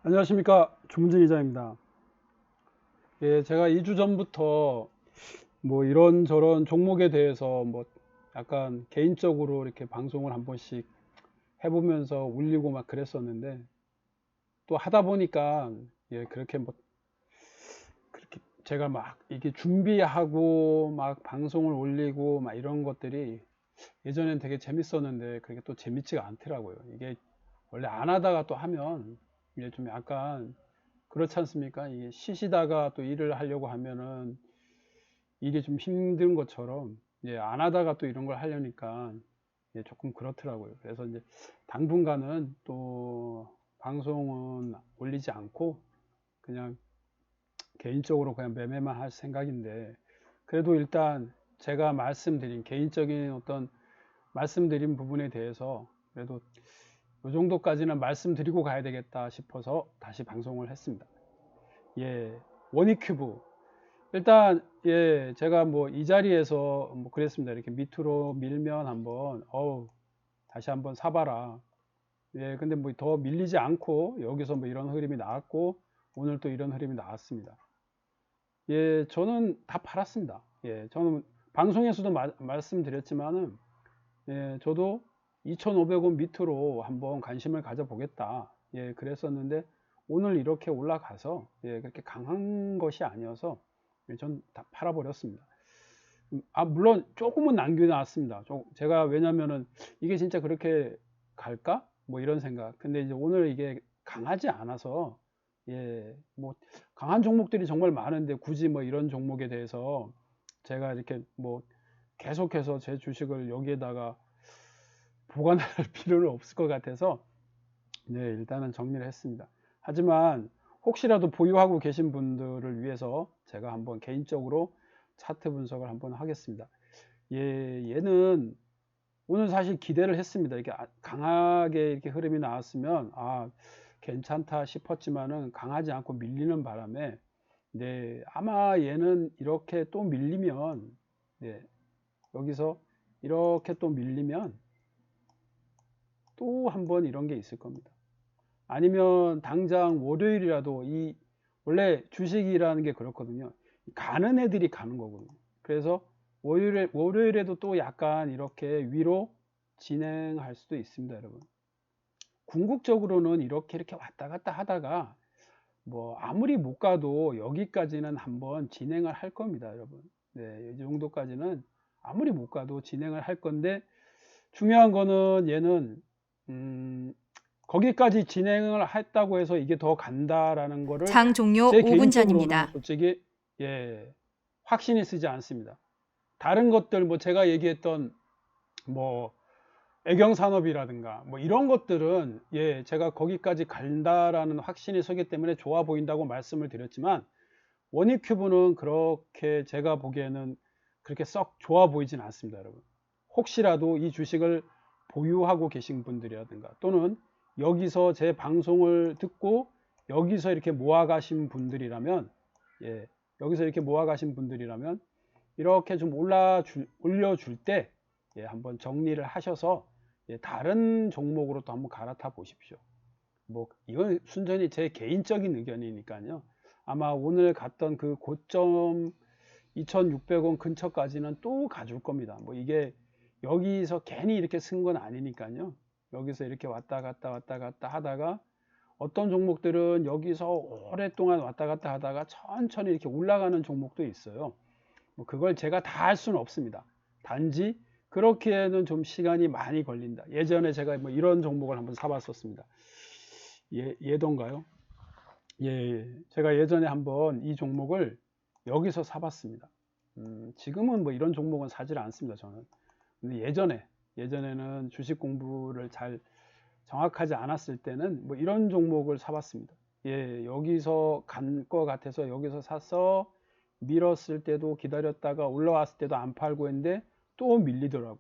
안녕하십니까, 조문진 이자입니다. 예, 제가 2주 전부터 뭐 이런저런 종목에 대해서 뭐 약간 개인적으로 이렇게 방송을 한 번씩 해보면서 울리고 막 그랬었는데, 또 하다 보니까 예, 그렇게 뭐 그렇게 제가 막 이게 준비하고 막 방송을 올리고 막 이런 것들이 예전엔 되게 재밌었는데 그게 또 재밌지가 않더라고요. 이게 원래 안 하다가 또 하면 이게 좀 약간 그렇지 않습니까? 이게 쉬시다가 또 일을 하려고 하면은 일이 좀 힘든 것처럼, 예, 안 하다가 또 이런 걸 하려니까 예, 조금 그렇더라고요. 그래서 이제 당분간은 또 방송은 올리지 않고 그냥 개인적으로 그냥 매매만 할 생각인데, 그래도 일단 제가 말씀드린 개인적인 어떤 말씀드린 부분에 대해서 그래도 이 정도까지는 말씀드리고 가야 되겠다 싶어서 다시 방송을 했습니다. 예, 원익큐브. 일단 예, 제가 뭐 이 자리에서 뭐 그랬습니다. 이렇게 밑으로 밀면 한번 다시 한번 사봐라. 예, 근데 뭐 더 밀리지 않고 여기서 뭐 이런 흐름이 나왔고 오늘 또 이런 흐름이 나왔습니다. 예, 저는 다 팔았습니다. 예, 저는 방송에서도 말씀드렸지만은 예, 저도 2,500원 밑으로 한번 관심을 가져보겠다. 예, 그랬었는데 오늘 이렇게 올라가서 예, 그렇게 강한 것이 아니어서 예, 전 다 팔아버렸습니다. 물론 조금은 남겨놨습니다. 제가 왜냐면은 이게 진짜 그렇게 갈까? 뭐 이런 생각. 근데 이제 오늘 이게 강하지 않아서 예, 뭐 강한 종목들이 정말 많은데 굳이 뭐 이런 종목에 대해서 제가 이렇게 뭐 계속해서 제 주식을 여기에다가 보관할 필요는 없을 것 같아서 네, 일단은 정리를 했습니다. 하지만 혹시라도 보유하고 계신 분들을 위해서 제가 한번 개인적으로 차트 분석을 한번 하겠습니다. 예, 얘는 오늘 사실 기대를 했습니다. 이렇게 강하게 이렇게 흐름이 나왔으면 괜찮다 싶었지만은 강하지 않고 밀리는 바람에 네, 아마 얘는 이렇게 또 밀리면 네, 여기서 이렇게 또 밀리면 또 한 번 이런 게 있을 겁니다. 아니면 당장 월요일이라도 원래 주식이라는 게 그렇거든요. 가는 애들이 가는 거거든요. 그래서 월요일에도 또 약간 이렇게 위로 진행할 수도 있습니다, 여러분. 궁극적으로는 이렇게 왔다 갔다 하다가 뭐 아무리 못 가도 여기까지는 한번 진행을 할 겁니다, 여러분. 네, 이 정도까지는 아무리 못 가도 진행을 할 건데 중요한 거는 얘는 거기까지 진행을 했다고 해서 이게 더 간다라는 거를 장 종료 제 5분 개인적으로는 전입니다. 솔직히 예, 확신이 쓰지 않습니다. 다른 것들 뭐 제가 얘기했던 뭐 애경산업이라든가 뭐 이런 것들은 예, 제가 거기까지 간다라는 확신이 서기 때문에 좋아 보인다고 말씀을 드렸지만 원익큐브는 그렇게 제가 보기에는 그렇게 썩 좋아 보이진 않습니다, 여러분. 혹시라도 이 주식을 보유하고 계신 분들이라든가 또는 여기서 제 방송을 듣고 여기서 이렇게 모아 가신 분들이라면 예, 여기서 이렇게 모아 가신 분들이라면 이렇게 좀 올려줄 때 예, 한번 정리를 하셔서 예, 다른 종목으로 또 한번 갈아타 보십시오. 뭐 이건 순전히 제 개인적인 의견이니까요. 아마 오늘 갔던 그 고점 2,600원 근처까지는 또 가줄 겁니다. 뭐 이게 여기서 괜히 이렇게 쓴 건 아니니까요. 여기서 이렇게 왔다 갔다 하다가 어떤 종목들은 여기서 오랫동안 왔다 갔다 하다가 천천히 이렇게 올라가는 종목도 있어요. 뭐 그걸 제가 다 할 수는 없습니다. 단지 그렇게는 좀 시간이 많이 걸린다. 예전에 제가 뭐 이런 종목을 한번 사봤었습니다. 예던가요? 예, 제가 예전에 한번 이 종목을 여기서 사봤습니다. 지금은 뭐 이런 종목은 사질 않습니다, 저는. 근데 예전에는 주식 공부를 잘 정확하지 않았을 때는 뭐 이런 종목을 사봤습니다. 예, 여기서 간 것 같아서 여기서 사서 밀었을 때도 기다렸다가 올라왔을 때도 안 팔고 했는데 또 밀리더라고요.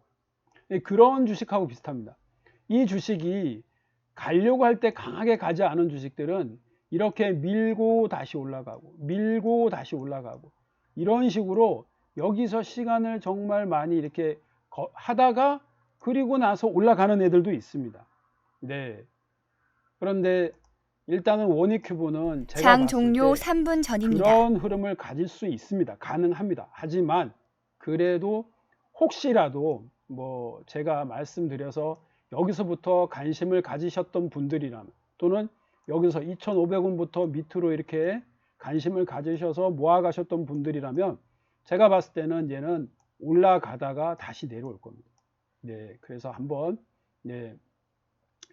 예, 그런 주식하고 비슷합니다. 이 주식이 가려고 할 때 강하게 가지 않은 주식들은 이렇게 밀고 다시 올라가고 밀고 다시 올라가고 이런 식으로 여기서 시간을 정말 많이 이렇게 하다가 그리고 나서 올라가는 애들도 있습니다. 네. 그런데 일단은 원익큐브는 제가 장 봤을 종료 때 3분 전입니다. 그런 흐름을 가질 수 있습니다. 가능합니다. 하지만 그래도 혹시라도 뭐 제가 말씀드려서 여기서부터 관심을 가지셨던 분들이라면, 또는 여기서 2,500원부터 밑으로 이렇게 관심을 가지셔서 모아 가셨던 분들이라면, 제가 봤을 때는 얘는 올라가다가 다시 내려올 겁니다. 네, 그래서 한번, 네,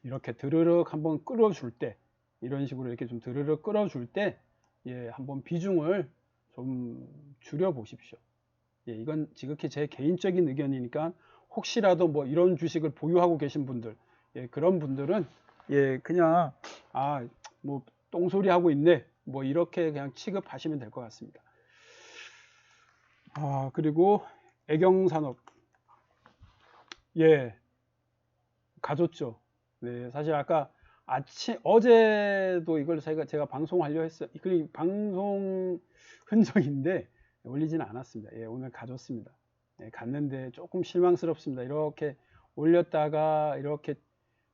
이렇게 드르륵 한번 끌어줄 때, 이런 식으로 이렇게 좀 드르륵 끌어줄 때, 예, 한번 비중을 좀 줄여 보십시오. 예, 이건 지극히 제 개인적인 의견이니까, 혹시라도 뭐 이런 주식을 보유하고 계신 분들, 예, 그런 분들은, 예, 그냥, 뭐, 똥소리 하고 있네, 뭐, 이렇게 그냥 취급하시면 될 것 같습니다. 그리고 애경산업, 예, 가졌죠. 네, 사실 아까 어제도 이걸 제가 방송하려 했어요. 그 방송 흔적인데 올리지는 않았습니다. 예, 오늘 가졌습니다. 예, 갔는데 조금 실망스럽습니다. 이렇게 올렸다가 이렇게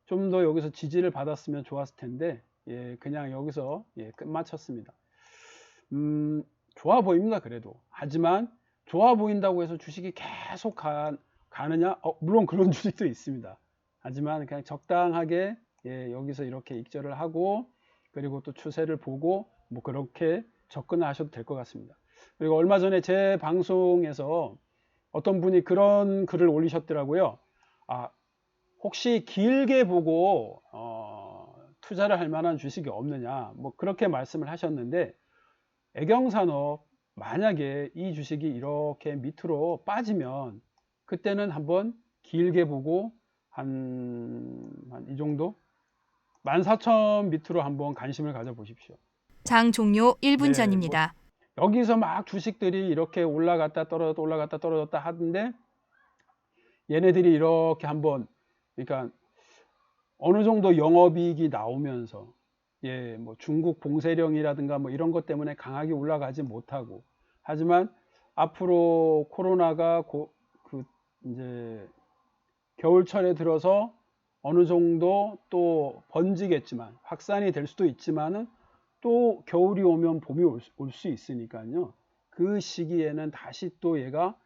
좀 더 여기서 지지를 받았으면 좋았을 텐데, 예, 그냥 여기서, 예, 끝마쳤습니다. 좋아 보입니다. 그래도. 하지만 좋아 보인다고 해서 주식이 계속 가느냐? 물론 그런 주식도 있습니다. 하지만 그냥 적당하게, 예, 여기서 이렇게 익절을 하고, 그리고 또 추세를 보고 뭐 그렇게 접근을 하셔도 될 것 같습니다. 그리고 얼마 전에 제 방송에서 어떤 분이 그런 글을 올리셨더라고요. 혹시 길게 보고 투자를 할 만한 주식이 없느냐, 뭐 그렇게 말씀을 하셨는데, 애경산업, 만약에 이 주식이 이렇게 밑으로 빠지면 그때는 한번 길게 보고 한 이 정도 14,000 밑으로 한번 관심을 가져 보십시오. 장 종료 1분 네, 뭐 전입니다. 여기서 막 주식들이 이렇게 올라갔다 떨어졌다 올라갔다 떨어졌다 하던데, 얘네들이 이렇게 한번, 그러니까 어느 정도 영업이익이 나오면서, 예, 뭐 중국 봉쇄령이라든가 뭐 이런 것 때문에 강하게 올라가지 못하고, 하지만 앞으로 코로나가 이제 겨울철에 들어서 어느 정도 또 번지겠지만, 확산이 될 수도 있지만은, 또 겨울이 오면 봄이 올 수 있으니까요. 그 시기에는 다시 또 얘가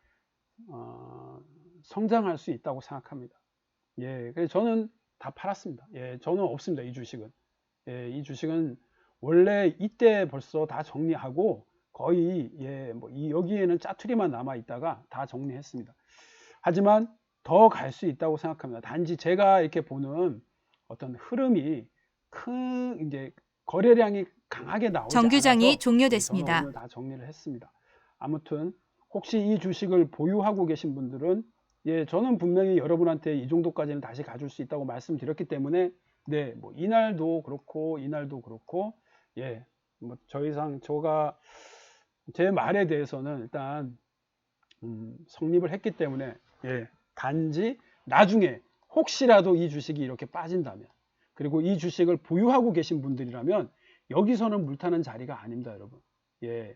성장할 수 있다고 생각합니다. 예, 그래서 저는 다 팔았습니다. 예, 저는 없습니다. 이 주식은. 예, 이 주식은 원래 이때 벌써 다 정리하고, 거의, 예, 뭐 여기에는 짜투리만 남아 있다가 다 정리했습니다. 하지만 더 갈 수 있다고 생각합니다. 단지 제가 이렇게 보는 어떤 흐름이 이제 거래량이 강하게 나오지 정규장이 않아서, 예, 저는 종료됐습니다. 오늘 다 정리를 했습니다. 아무튼 혹시 이 주식을 보유하고 계신 분들은, 예, 저는 분명히 여러분한테 이 정도까지는 다시 가줄 수 있다고 말씀드렸기 때문에, 네, 뭐 이날도 그렇고 이날도 그렇고, 예, 뭐 더 이상 제가 제 말에 대해서는 일단 성립을 했기 때문에, 예, 단지 나중에 혹시라도 이 주식이 이렇게 빠진다면, 그리고 이 주식을 보유하고 계신 분들이라면, 여기서는 물타는 자리가 아닙니다, 여러분. 예,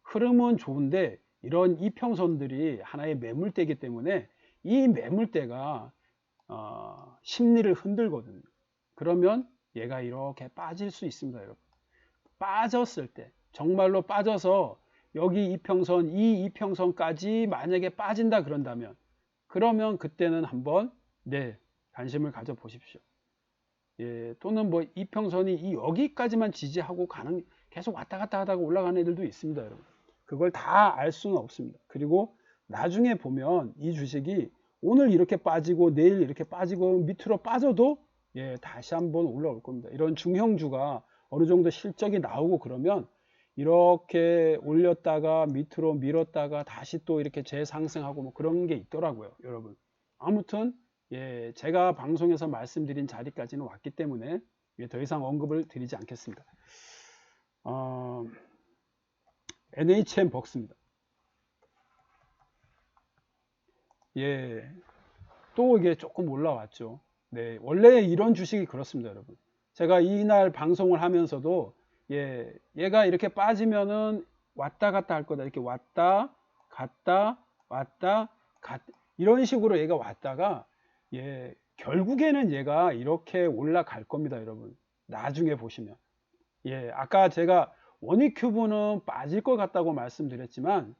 흐름은 좋은데 이런 이평선들이 하나의 매물대이기 때문에, 이 매물대가 심리를 흔들거든요. 그러면 얘가 이렇게 빠질 수 있습니다, 여러분. 빠졌을 때, 정말로 빠져서 여기 이평선, 이 이평선까지 만약에 빠진다 그런다면, 그러면 그때는 한번, 네, 관심을 가져 보십시오. 예, 또는 뭐 이평선이 여기까지만 지지하고 계속 왔다 갔다 하다가 올라가는 애들도 있습니다, 여러분. 그걸 다 알 수는 없습니다. 그리고 나중에 보면 이 주식이 오늘 이렇게 빠지고 내일 이렇게 빠지고 밑으로 빠져도, 예, 다시 한번 올라올 겁니다. 이런 중형주가 어느 정도 실적이 나오고 그러면 이렇게 올렸다가 밑으로 밀었다가 다시 또 이렇게 재상승하고 뭐 그런 게 있더라고요, 여러분. 아무튼, 예, 제가 방송에서 말씀드린 자리까지는 왔기 때문에, 예, 더 이상 언급을 드리지 않겠습니다. NHN 벅스입니다. 예, 또 이게 조금 올라왔죠. 네, 원래 이런 주식이 그렇습니다, 여러분. 제가 이날 방송을 하면서도, 예, 얘가 이렇게 빠지면은 왔다 갔다 할 거다. 이렇게 왔다 갔다 왔다 갔다, 이런 식으로 얘가 왔다가, 예, 결국에는 얘가 이렇게 올라갈 겁니다, 여러분. 나중에 보시면. 예, 아까 제가 원익큐브는 빠질 것 같다고 말씀드렸지만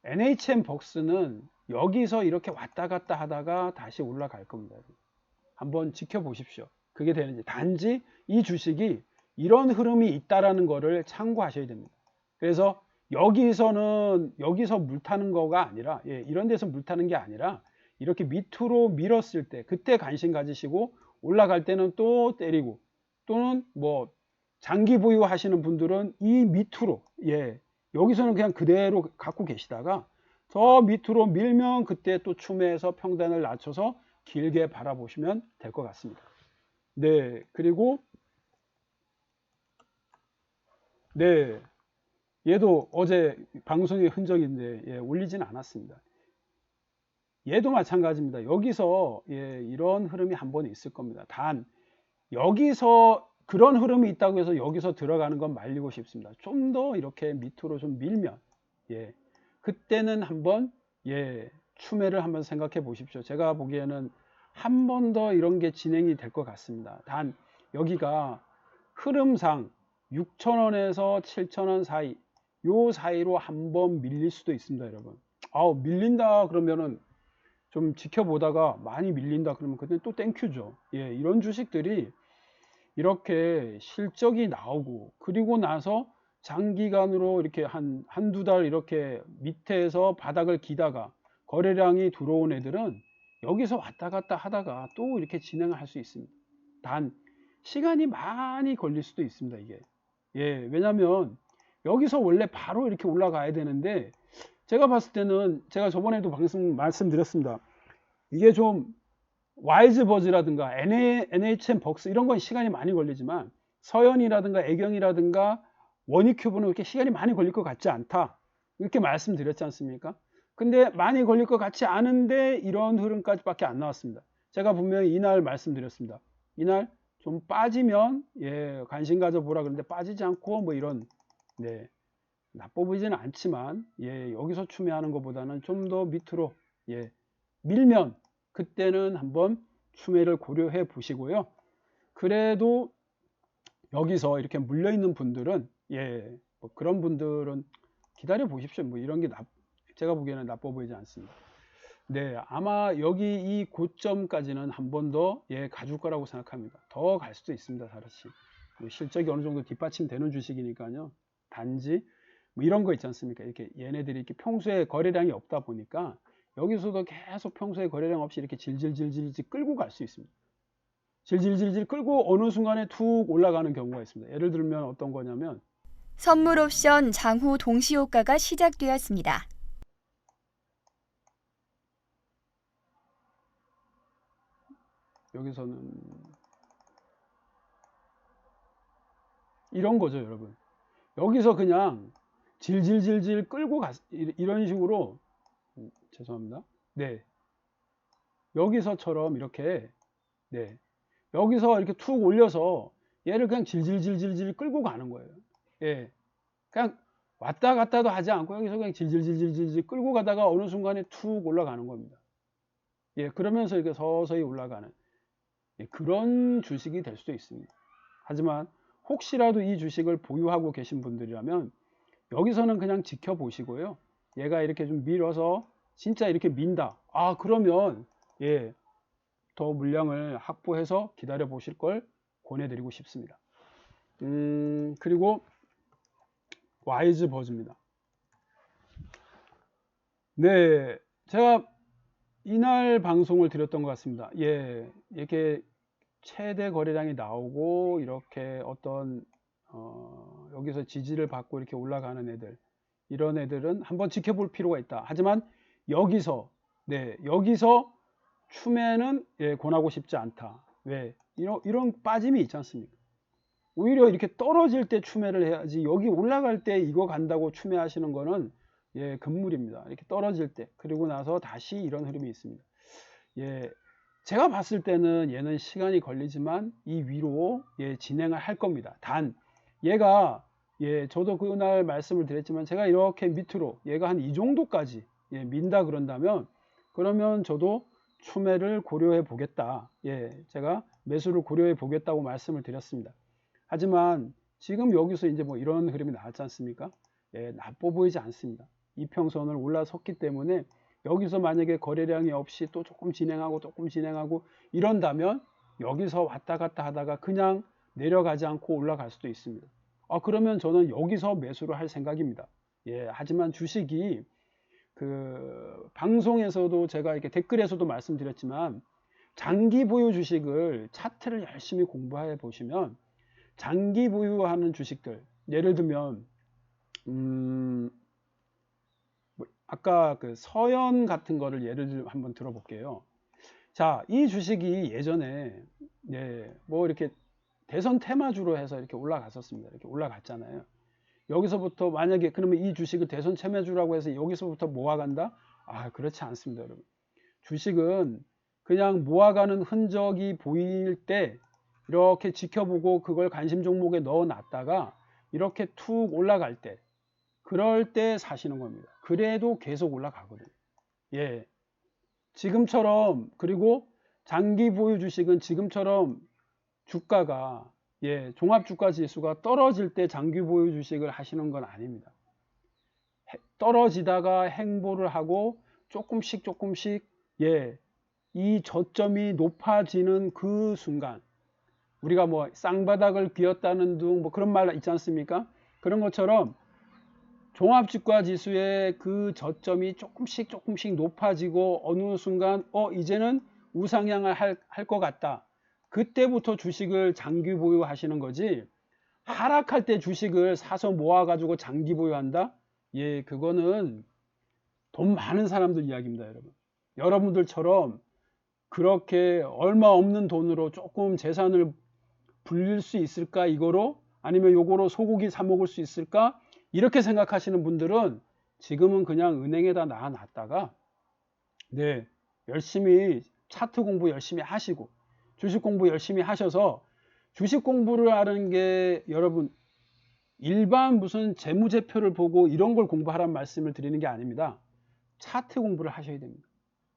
NHN 벅스는 여기서 이렇게 왔다 갔다 하다가 다시 올라갈 겁니다. 한번 지켜보십시오. 그게 되는지. 단지 이 주식이 이런 흐름이 있다라는 거를 참고하셔야 됩니다. 그래서 여기서 물 타는 거가 아니라, 예, 이런 데서 물 타는 게 아니라 이렇게 밑으로 밀었을 때 그때 관심 가지시고 올라갈 때는 또 때리고, 또는 뭐 장기 보유하시는 분들은 이 밑으로, 예, 여기서는 그냥 그대로 갖고 계시다가 저 밑으로 밀면 그때 또 추매해서 평단을 낮춰서 길게 바라보시면 될 것 같습니다. 네, 그리고 네, 얘도 어제 방송의 흔적인데, 예, 올리지는 않았습니다. 얘도 마찬가지입니다. 여기서, 예, 이런 흐름이 한 번 있을 겁니다. 단 여기서 그런 흐름이 있다고 해서 여기서 들어가는 건 말리고 싶습니다. 좀 더 이렇게 밑으로 좀 밀면, 예, 그때는 한번, 예, 추매를 한번 생각해 보십시오. 제가 보기에는 한 번 더 이런 게 진행이 될 것 같습니다. 단 여기가 흐름상 6,000원에서 7,000원 사이, 요 사이로 한번 밀릴 수도 있습니다, 여러분. 밀린다 그러면은 좀 지켜보다가 많이 밀린다 그러면 그때 또 땡큐죠. 예, 이런 주식들이 이렇게 실적이 나오고 그리고 나서 장기간으로 이렇게 한두 달 이렇게 밑에서 바닥을 기다가 거래량이 들어온 애들은 여기서 왔다 갔다 하다가 또 이렇게 진행을 할 수 있습니다. 단 시간이 많이 걸릴 수도 있습니다, 이게. 예, 왜냐면 여기서 원래 바로 이렇게 올라가야 되는데 제가 봤을 때는 제가 저번에도 방송 말씀드렸습니다. 이게 좀 와이즈버즈라든가 NHN 벅스 이런 건 시간이 많이 걸리지만 서현이라든가 애경이라든가 원익큐브는 이렇게 시간이 많이 걸릴 것 같지 않다, 이렇게 말씀드렸지 않습니까? 근데 많이 걸릴 것 같지 않은데 이런 흐름까지밖에 안 나왔습니다. 제가 분명히 이날 말씀드렸습니다. 이날 좀 빠지면, 예, 관심 가져보라 그러는데 빠지지 않고 뭐 이런, 네, 나빠 보이지는 않지만, 예, 여기서 추매하는 것보다는 좀 더 밑으로, 예, 밀면 그때는 한번 추매를 고려해 보시고요. 그래도 여기서 이렇게 물려 있는 분들은, 예, 뭐 그런 분들은 기다려 보십시오. 뭐 이런 게 제가 보기에는 나빠 보이지 않습니다. 네, 아마 여기 이 고점까지는 한 번 더, 예, 가줄 거라고 생각합니다. 더 갈 수도 있습니다, 사실. 실적이 어느 정도 뒷받침되는 주식이니까요. 단지 뭐 이런 거 있지 않습니까? 이렇게 얘네들이 이렇게 평소에 거래량이 없다 보니까 여기서도 계속 평소에 거래량 없이 이렇게 질질질질 끌고 갈 수 있습니다. 질질질질 끌고 어느 순간에 툭 올라가는 경우가 있습니다. 예를 들면 어떤 거냐면 선물 옵션 장후 동시효과가 시작되었습니다. 여기서는 이런 거죠, 여러분. 여기서 그냥 질질질질 끌고 이런 식으로, 죄송합니다. 네, 여기서처럼 이렇게, 네, 여기서 이렇게 툭 올려서 얘를 그냥 질질질질질 끌고 가는 거예요. 예, 그냥 왔다 갔다도 하지 않고 여기서 그냥 질질질질질 끌고 가다가 어느 순간에 툭 올라가는 겁니다. 예, 그러면서 이렇게 서서히 올라가는, 예, 그런 주식이 될 수도 있습니다. 하지만 혹시라도 이 주식을 보유하고 계신 분들이라면 여기서는 그냥 지켜보시고요. 얘가 이렇게 좀 밀어서 진짜 이렇게 민다. 그러면, 예, 더 물량을 확보해서 기다려 보실 걸 권해드리고 싶습니다. 그리고 와이즈버즈입니다. 네, 제가 이날 방송을 드렸던 것 같습니다. 예, 이렇게 최대 거래량이 나오고 이렇게 어떤 여기서 지지를 받고 이렇게 올라가는 애들, 이런 애들은 한번 지켜볼 필요가 있다. 하지만 여기서, 네, 여기서 추매는, 예, 권하고 싶지 않다. 왜? 이런 빠짐이 있지 않습니까? 오히려 이렇게 떨어질 때 추매를 해야지 여기 올라갈 때 이거 간다고 추매하시는 거는, 예, 금물입니다. 이렇게 떨어질 때, 그리고 나서 다시 이런 흐름이 있습니다. 예, 제가 봤을 때는 얘는 시간이 걸리지만 이 위로, 예, 진행을 할 겁니다. 단 얘가, 예, 저도 그날 말씀을 드렸지만 제가 이렇게 밑으로 얘가 한 이 정도까지, 예, 민다 그런다면 그러면 저도 추매를 고려해 보겠다. 예, 제가 매수를 고려해 보겠다고 말씀을 드렸습니다. 하지만 지금 여기서 이제 뭐 이런 흐름이 나왔지 않습니까? 예, 나빠 보이지 않습니다. 이평선을 올라섰기 때문에 여기서 만약에 거래량이 없이 또 조금 진행하고 이런다면 여기서 왔다 갔다 하다가 그냥 내려가지 않고 올라갈 수도 있습니다. 그러면 저는 여기서 매수를 할 생각입니다. 예, 하지만 주식이 방송에서도 제가 이렇게 댓글에서도 말씀드렸지만 장기 보유 주식을 차트를 열심히 공부해 보시면 장기 보유하는 주식들, 예를 들면 아까 서현 같은 거를 예를 들어 한번 들어볼게요. 자, 이 주식이 예전에 뭐 이렇게 대선 테마주로 해서 이렇게 올라갔었습니다. 이렇게 올라갔잖아요. 여기서부터 만약에 그러면 이 주식을 대선 테마주라고 해서 여기서부터 모아간다? 그렇지 않습니다, 여러분. 주식은 그냥 모아가는 흔적이 보일 때 이렇게 지켜보고 그걸 관심 종목에 넣어 놨다가 이렇게 툭 올라갈 때, 그럴 때 사시는 겁니다. 그래도 계속 올라가거든요. 예. 지금처럼, 그리고 장기 보유 주식은 지금처럼 주가가 종합주가 지수가 떨어질 때 장기 보유 주식을 하시는 건 아닙니다. 떨어지다가 행보를 하고 조금씩 이 저점이 높아지는 그 순간, 우리가 뭐 쌍바닥을 그었다는 둥 뭐 그런 말 있지 않습니까? 그런 것처럼 종합주가 지수의 그 저점이 조금씩 높아지고 어느 순간 이제는 우상향을 할 것 같다. 그때부터 주식을 장기 보유하시는 거지, 하락할 때 주식을 사서 모아가지고 장기 보유한다? 예, 그거는 돈 많은 사람들 이야기입니다, 여러분. 여러분들처럼 그렇게 얼마 없는 돈으로 조금 재산을 불릴 수 있을까, 이거로? 아니면 요거로 소고기 사 먹을 수 있을까? 이렇게 생각하시는 분들은 지금은 그냥 은행에다 놔놨다가 열심히 차트 공부 열심히 하시고 주식 공부 열심히 하셔서, 주식 공부를 하는 게 여러분 일반 무슨 재무제표를 보고 이런 걸 공부하라는 말씀을 드리는 게 아닙니다. 차트 공부를 하셔야 됩니다.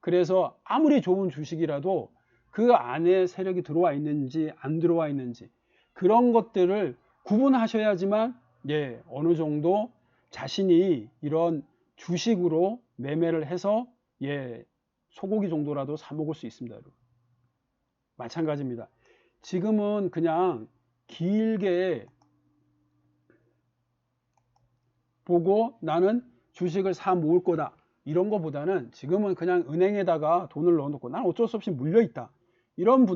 그래서 아무리 좋은 주식이라도 그 안에 세력이 들어와 있는지 안 들어와 있는지 그런 것들을 구분하셔야지만 어느 정도 자신이 이런 주식으로 매매를 해서 소고기 정도라도 사 먹을 수 있습니다, 여러분. 마찬가지입니다. 지금은 그냥 길게 보고 나는 주식을 사 모을 거다, 이런 거보다는 지금은 그냥 은행에다가 돈을 넣어놓고 난 어쩔 수 없이 물려있다, 이런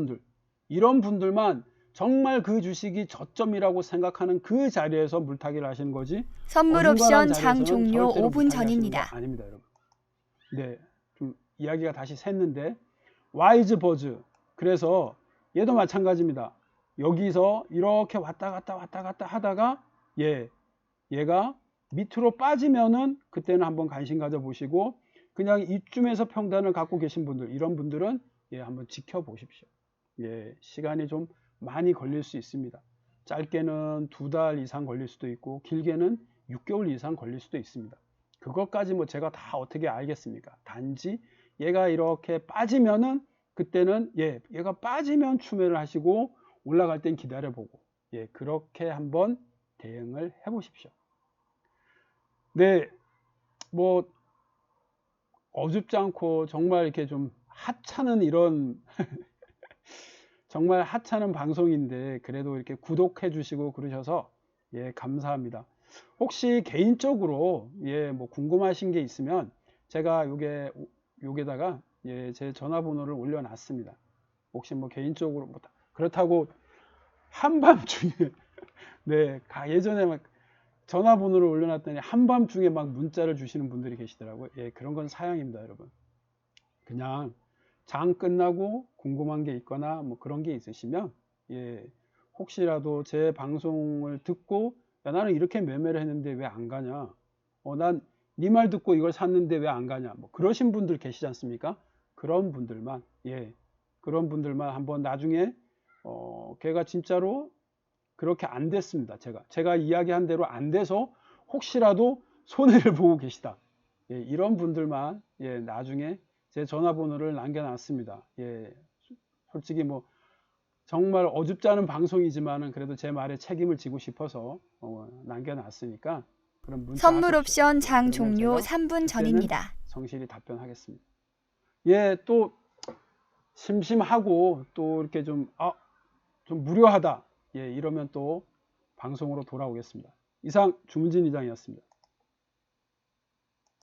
분들만 정말 그 주식이 저점이라고 생각하는 그 자리에서 물타기를 하시는 거지, 선물 어중간한 옵션 장 자리에서는 종료 절대로 5분 물타기 하시는 거 전입니다. 아닙니다, 여러분. 좀 이야기가 다시 샜는데, 와이즈 버즈, 그래서 얘도 마찬가지입니다. 여기서 이렇게 왔다 갔다 하다가 얘가 밑으로 빠지면은 그때는 한번 관심 가져 보시고, 그냥 이쯤에서 평단을 갖고 계신 분들, 이런 분들은 한번 지켜보십시오. 시간이 좀 많이 걸릴 수 있습니다. 짧게는 2달 이상 걸릴 수도 있고 길게는 6개월 이상 걸릴 수도 있습니다. 그것까지 뭐 제가 다 어떻게 알겠습니까? 단지 얘가 이렇게 빠지면은 그때는 얘가 빠지면 추매를 하시고 올라갈 땐 기다려보고 그렇게 한번 대응을 해 보십시오. 뭐 어줍지 않고 정말 이렇게 좀 하찮은 이런 정말 하찮은 방송인데 그래도 이렇게 구독해 주시고 그러셔서 감사합니다. 혹시 개인적으로 뭐 궁금하신 게 있으면 제가 여기다가 제 전화번호를 올려놨습니다. 혹시 뭐 개인적으로 뭐 그렇다고 한밤중에 예전에 막 전화번호를 올려놨더니 한밤중에 막 문자를 주시는 분들이 계시더라고요. 그런 건 사양입니다, 여러분. 그냥 장 끝나고 궁금한 게 있거나 뭐 그런 게 있으시면 혹시라도 제 방송을 듣고 나는 이렇게 매매를 했는데 왜 안 가냐, 난 네 말 듣고 이걸 샀는데 왜 안 가냐, 뭐 그러신 분들 계시지 않습니까? 그런 분들만 한번 나중에 걔가 진짜로 그렇게 안 됐습니다. 제가 이야기한 대로 안 돼서 혹시라도 손해를 보고 계시다, 이런 분들만 나중에 제 전화번호를 남겨놨습니다. 솔직히 뭐 정말 어줍지 않은 방송이지만은 그래도 제 말에 책임을 지고 싶어서 남겨놨으니까 그런 문자 선물 하십시오. 옵션 장 그러면 종료 제가 3분 그때는 전입니다. 성실히 답변하겠습니다. 예, 또 심심하고 또 이렇게 좀 무료하다. 예, 이러면 또 방송으로 돌아오겠습니다. 이상 주문진 이장이었습니다.